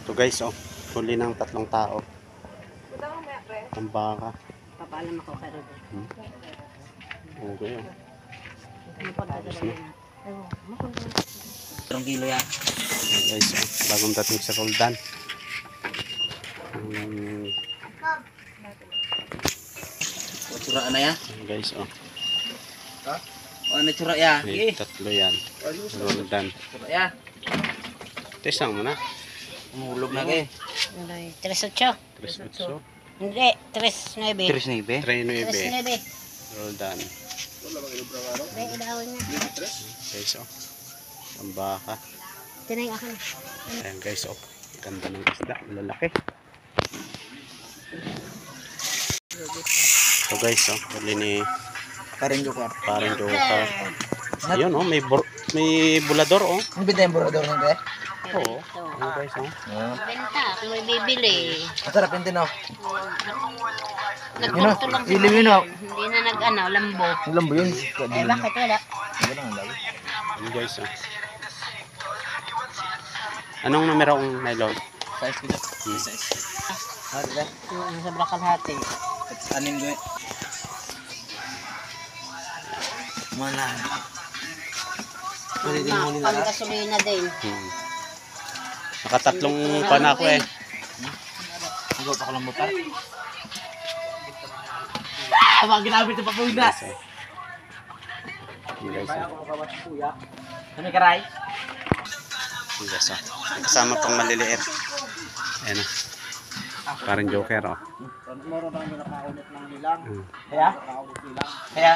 So guys, oh, huli ng 3 tao. Ang baka. Papaalam ako kay Rudy. Okay, oh. Tapos na. Terong kilo yan. So guys, oh, bagong dating sa Roldan. Cura na ya. Guys, oh. O ano cura ya? May 3 yan. Roldan. Cura ya. Tesang mo na. Umulog na kay. 3-8. 3-8. Hindi, 3-9. 3-9. 3-9. 3-9. Roldan. May ilawin niya. Guys, oh. Ang baka. Tinay ako. Ayan guys, oh. Ganda ng isda. Lalaki. So guys, oh. Huli ni Parang joker. parang joker. Ayun, oh. May bulador, oh. Ang bida yung borador nito eh. Oo. Ano guys, oh. Benta, kung may bibili. Masarap yun din oh. Nagpunto lang sa Ilim yun, oh. Hindi na nag-ano, lambo. Ang lambo yun. Eh, bakit wala? Ayun guys, oh. Anong numero ang nylon? Size ko dyan. Size. Ah, diba? Yung sa Brakalhati. Anim ko eh. Mana. Pwede din muli na lahat. Panggasolina din. Nakatatlong pa na ako eh. Hindi ko lang mutar. Tama, ginamit yung papunas. Ayun guys, oh. Ano karay? Ayun guys, oh. Kasama pang maliliit. Ayan, oh. Parang joker, oh. Meron bang nakaulit ng nilang? Kaya? Kaya?